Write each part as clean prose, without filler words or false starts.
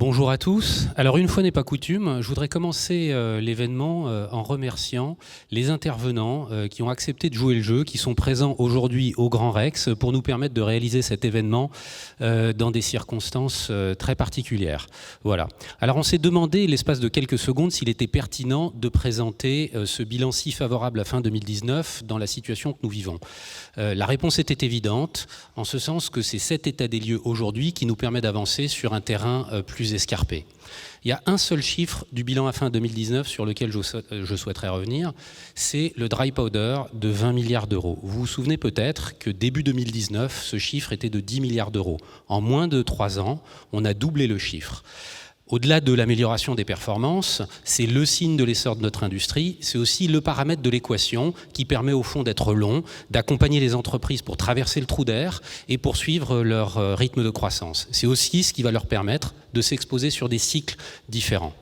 Bonjour à tous. Alors une fois n'est pas coutume, je voudrais commencer l'événement en remerciant les intervenants qui ont accepté de jouer le jeu, qui sont présents aujourd'hui au Grand Rex pour nous permettre de réaliser cet événement dans des circonstances très particulières. Voilà. Alors on s'est demandé l'espace de quelques secondes s'il était pertinent de présenter ce bilan si favorable à fin 2019 dans la situation que nous vivons. La réponse était évidente, en ce sens que c'est cet état des lieux aujourd'hui qui nous permet d'avancer sur un terrain plus escarpé. Il y a un seul chiffre du bilan à fin 2019 sur lequel je souhaiterais revenir, c'est le dry powder de 20 milliards d'euros. Vous vous souvenez peut-être que début 2019, ce chiffre était de 10 milliards d'euros. En moins de 3 ans, on a doublé le chiffre. Au-delà de l'amélioration des performances, c'est le signe de l'essor de notre industrie, c'est aussi le paramètre de l'équation qui permet au fond d'être long, d'accompagner les entreprises pour traverser le trou d'air et poursuivre leur rythme de croissance. C'est aussi ce qui va leur permettre de s'exposer sur des cycles différents.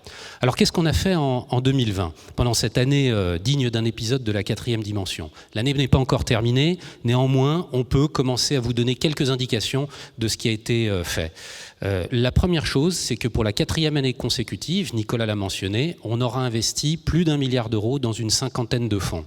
Alors qu'est-ce qu'on a fait en 2020, pendant cette année digne d'un épisode de la 4e dimension? L'année n'est pas encore terminée, néanmoins on peut commencer à vous donner quelques indications de ce qui a été fait. La première chose, c'est que pour la 4e année consécutive, Nicolas l'a mentionné, on aura investi plus d'1 milliard d'euros dans une 50aine de fonds.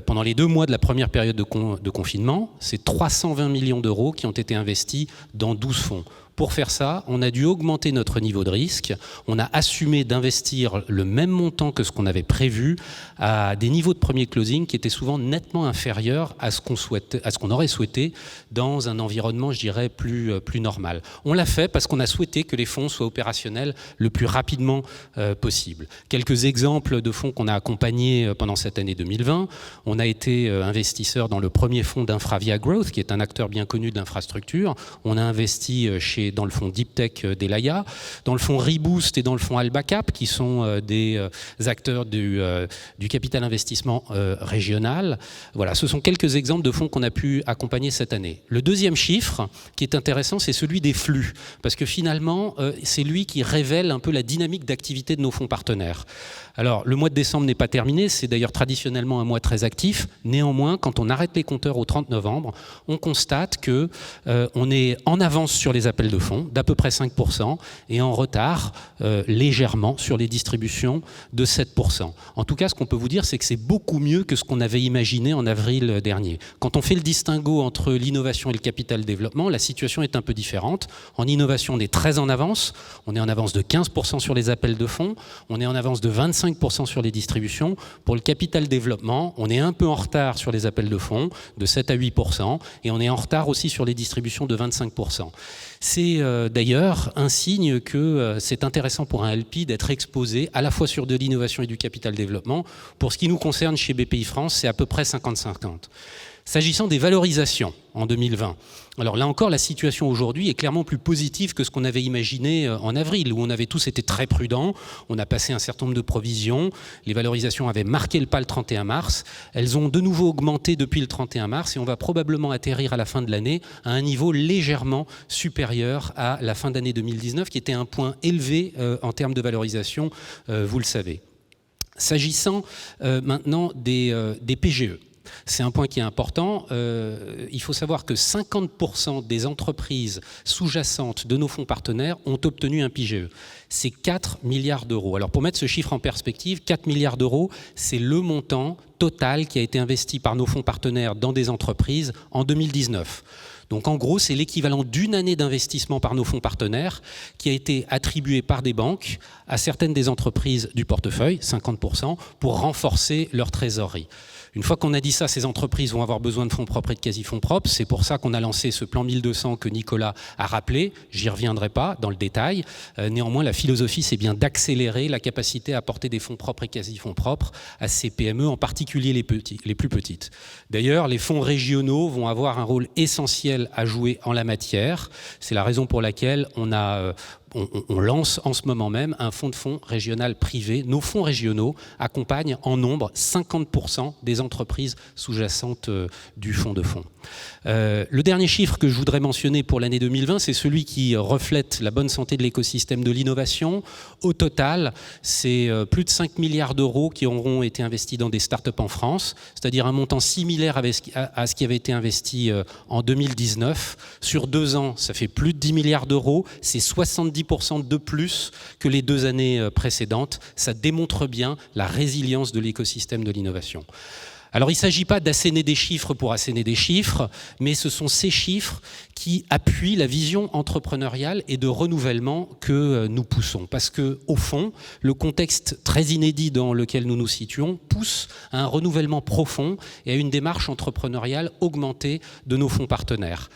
Pendant les 2 mois de la première période de confinement, c'est 320 millions d'euros qui ont été investis dans 12 fonds. Pour faire ça, on a dû augmenter notre niveau de risque, on a assumé d'investir le même montant que ce qu'on avait prévu à des niveaux de premier closing qui étaient souvent nettement inférieurs à ce qu'on aurait souhaité dans un environnement, je dirais, plus normal. On l'a fait parce qu'on a souhaité que les fonds soient opérationnels le plus rapidement possible. Quelques exemples de fonds qu'on a accompagnés pendant cette année 2020. On a été investisseur dans le premier fonds d'Infravia Growth, qui est un acteur bien connu de l'infrastructure. On a investi dans le fonds Deep Tech d'Elaya, dans le fonds Reboost et dans le fonds Albacap, qui sont des acteurs du capital investissement régional. Voilà, ce sont quelques exemples de fonds qu'on a pu accompagner cette année. Le deuxième chiffre qui est intéressant, c'est celui des flux, parce que finalement, c'est lui qui révèle un peu la dynamique d'activité de nos fonds partenaires. Alors, le mois de décembre n'est pas terminé, c'est d'ailleurs traditionnellement un mois très actif. Néanmoins, quand on arrête les compteurs au 30 novembre, on constate qu'on est en avance sur les appels de fonds d'à peu près 5% et en retard légèrement sur les distributions de 7%. En tout cas, ce qu'on peut vous dire, c'est que c'est beaucoup mieux que ce qu'on avait imaginé en avril dernier. Quand on fait le distinguo entre l'innovation et le capital développement, la situation est un peu différente. En innovation, on est très en avance. On est en avance de 15% sur les appels de fonds. On est en avance de 25% sur les distributions. Pour le capital développement, on est un peu en retard sur les appels de fonds, de 7 à 8%, et on est en retard aussi sur les distributions de 25%. C'est d'ailleurs un signe que c'est intéressant pour un LP d'être exposé à la fois sur de l'innovation et du capital développement. Pour ce qui nous concerne chez BPI-France, c'est à peu près 50-50. S'agissant des valorisations en 2020, alors là encore, la situation aujourd'hui est clairement plus positive que ce qu'on avait imaginé en avril, où on avait tous été très prudents, on a passé un certain nombre de provisions, les valorisations avaient marqué le pas le 31 mars, elles ont de nouveau augmenté depuis le 31 mars et on va probablement atterrir à la fin de l'année à un niveau légèrement supérieur à la fin d'année 2019, qui était un point élevé en termes de valorisation, vous le savez. S'agissant maintenant des PGE, c'est un point qui est important. Il faut savoir que 50% des entreprises sous-jacentes de nos fonds partenaires ont obtenu un PGE. C'est 4 milliards d'euros. Alors pour mettre ce chiffre en perspective, 4 milliards d'euros, c'est le montant total qui a été investi par nos fonds partenaires dans des entreprises en 2019. Donc en gros, c'est l'équivalent d'une année d'investissement par nos fonds partenaires qui a été attribué par des banques à certaines des entreprises du portefeuille, 50%, pour renforcer leur trésorerie. Une fois qu'on a dit ça, ces entreprises vont avoir besoin de fonds propres et de quasi-fonds propres. C'est pour ça qu'on a lancé ce plan 1200 que Nicolas a rappelé. J'y reviendrai pas dans le détail. Néanmoins, la philosophie, c'est bien d'accélérer la capacité à apporter des fonds propres et quasi-fonds propres à ces PME, en particulier les plus petites. D'ailleurs, les fonds régionaux vont avoir un rôle essentiel à jouer en la matière. C'est la raison pour laquelle on lance en ce moment même un fonds de fonds régional privé. Nos fonds régionaux accompagnent en nombre 50% des entreprises sous-jacentes du fonds de fonds. Le dernier chiffre que je voudrais mentionner pour l'année 2020, c'est celui qui reflète la bonne santé de l'écosystème de l'innovation. Au total, c'est plus de 5 milliards d'euros qui auront été investis dans des startups en France, c'est-à-dire un montant similaire à ce qui avait été investi en 2019. Sur 2 ans, ça fait plus de 10 milliards d'euros, c'est 70 70% de plus que les 2 années précédentes. Ça démontre bien la résilience de l'écosystème de l'innovation. Alors il ne s'agit pas d'asséner des chiffres pour asséner des chiffres, mais ce sont ces chiffres qui appuient la vision entrepreneuriale et de renouvellement que nous poussons. Parce qu'au fond, le contexte très inédit dans lequel nous nous situons pousse à un renouvellement profond et à une démarche entrepreneuriale augmentée de nos fonds partenaires.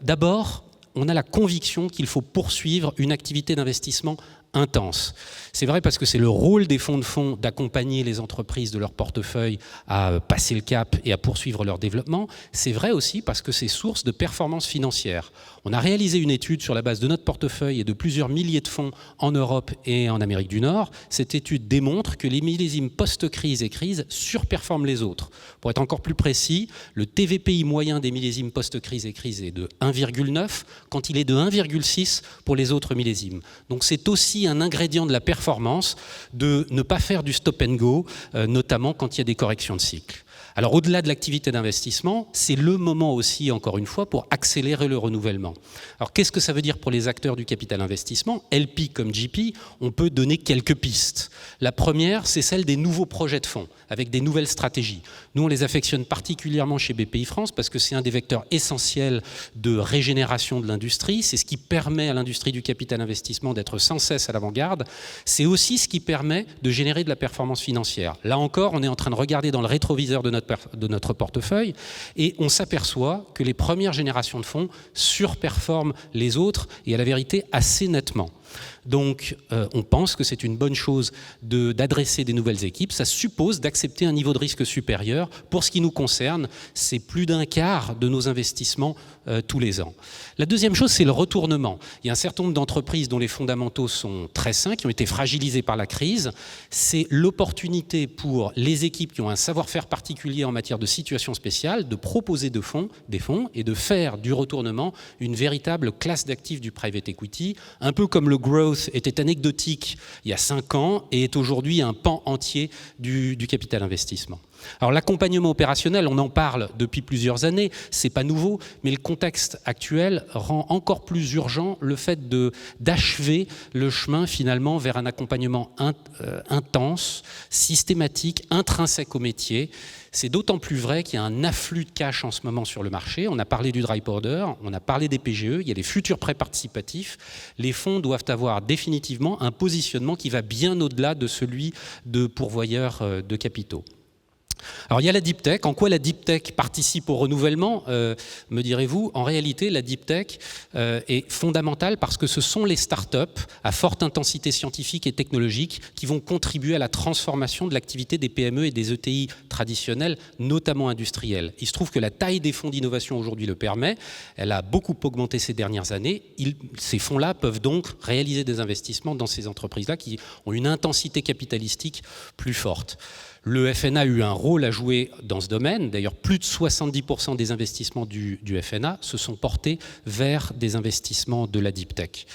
D'abord, on a la conviction qu'il faut poursuivre une activité d'investissement intense. C'est vrai parce que c'est le rôle des fonds de fonds d'accompagner les entreprises de leur portefeuille à passer le cap et à poursuivre leur développement. C'est vrai aussi parce que c'est source de performance financière. On a réalisé une étude sur la base de notre portefeuille et de plusieurs milliers de fonds en Europe et en Amérique du Nord. Cette étude démontre que les millésimes post-crise et crise surperforment les autres. Pour être encore plus précis, le TVPI moyen des millésimes post-crise et crise est de 1,9 quand il est de 1,6 pour les autres millésimes. Donc c'est aussi un ingrédient de la performance de ne pas faire du stop and go, notamment quand il y a des corrections de cycle. Alors au-delà de l'activité d'investissement, c'est le moment aussi, encore une fois, pour accélérer le renouvellement. Alors qu'est-ce que ça veut dire pour les acteurs du capital investissement ? LP comme GP, on peut donner quelques pistes. La première, c'est celle des nouveaux projets de fonds, avec des nouvelles stratégies. Nous, on les affectionne particulièrement chez BPI France parce que c'est un des vecteurs essentiels de régénération de l'industrie. C'est ce qui permet à l'industrie du capital investissement d'être sans cesse à l'avant-garde. C'est aussi ce qui permet de générer de la performance financière. Là encore, on est en train de regarder dans le rétroviseur de notre portefeuille et on s'aperçoit que les premières générations de fonds surperforment les autres et à la vérité assez nettement. Donc on pense que c'est une bonne chose d'adresser des nouvelles équipes. Ça suppose d'accepter un niveau de risque supérieur. Pour ce qui nous concerne, c'est plus d'un quart de nos investissements tous les ans. La deuxième chose, c'est le retournement. Il y a un certain nombre d'entreprises dont les fondamentaux sont très sains, qui ont été fragilisés par la crise. C'est l'opportunité pour les équipes qui ont un savoir-faire particulier en matière de situation spéciale de proposer des fonds et de faire du retournement une véritable classe d'actifs du private equity, un peu comme le growth était anecdotique il y a 5 ans et est aujourd'hui un pan entier du capital investissement. Alors l'accompagnement opérationnel, on en parle depuis plusieurs années, c'est pas nouveau, mais le contexte actuel rend encore plus urgent le fait d'achever le chemin finalement vers un accompagnement intense, systématique, intrinsèque au métier. C'est d'autant plus vrai qu'il y a un afflux de cash en ce moment sur le marché. On a parlé du dry powder, on a parlé des PGE, il y a les futurs prêts participatifs. Les fonds doivent avoir définitivement un positionnement qui va bien au-delà de celui de pourvoyeurs de capitaux. Alors il y a la deep tech. En quoi la deep tech participe au renouvellement, me direz-vous ? En réalité, la deep tech est fondamentale parce que ce sont les startups à forte intensité scientifique et technologique qui vont contribuer à la transformation de l'activité des PME et des ETI traditionnelles, notamment industrielles. Il se trouve que la taille des fonds d'innovation aujourd'hui le permet. Elle a beaucoup augmenté ces dernières années. Ces fonds-là peuvent donc réaliser des investissements dans ces entreprises-là qui ont une intensité capitalistique plus forte. Le FNA a eu un rôle à jouer dans ce domaine. D'ailleurs, plus de 70% des investissements du FNA se sont portés vers des investissements de la deep tech.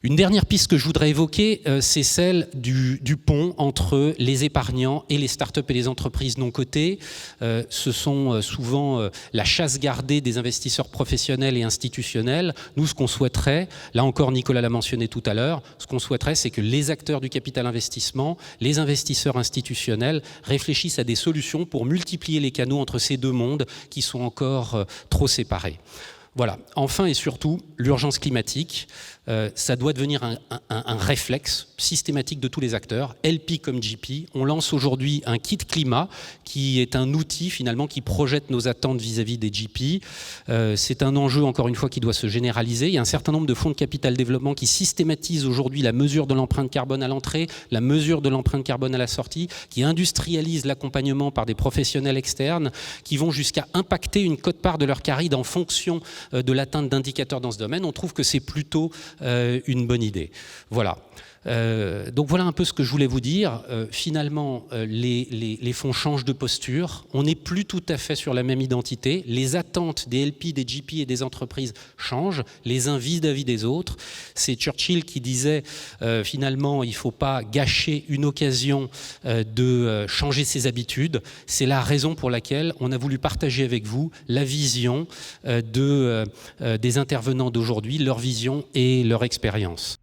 Une dernière piste que je voudrais évoquer, c'est celle du pont entre les épargnants et les startups et les entreprises non cotées. Ce sont souvent la chasse gardée des investisseurs professionnels et institutionnels. Nous, ce qu'on souhaiterait, là encore Nicolas l'a mentionné tout à l'heure, ce qu'on souhaiterait, c'est que les acteurs du capital investissement, les investisseurs institutionnels réfléchissent à des solutions pour multiplier les canaux entre ces deux mondes qui sont encore trop séparés. Voilà. Enfin et surtout, l'urgence climatique, ça doit devenir un réflexe systématique de tous les acteurs, LP comme GP. On lance aujourd'hui un kit climat qui est un outil finalement qui projette nos attentes vis-à-vis des GP. C'est un enjeu encore une fois qui doit se généraliser. Il y a un certain nombre de fonds de capital développement qui systématisent aujourd'hui la mesure de l'empreinte carbone à l'entrée, la mesure de l'empreinte carbone à la sortie, qui industrialisent l'accompagnement par des professionnels externes, qui vont jusqu'à impacter une quote-part de leur caride en fonction de l'atteinte d'indicateurs dans ce domaine. On trouve que c'est plutôt une bonne idée. Voilà. Donc voilà un peu ce que je voulais vous dire. Finalement, les fonds changent de posture. On n'est plus tout à fait sur la même identité. Les attentes des LP, des GP et des entreprises changent. Les uns vis-à-vis des autres. C'est Churchill qui disait finalement, il ne faut pas gâcher une occasion de changer ses habitudes. C'est la raison pour laquelle on a voulu partager avec vous la vision des intervenants d'aujourd'hui, leur vision et leur expérience.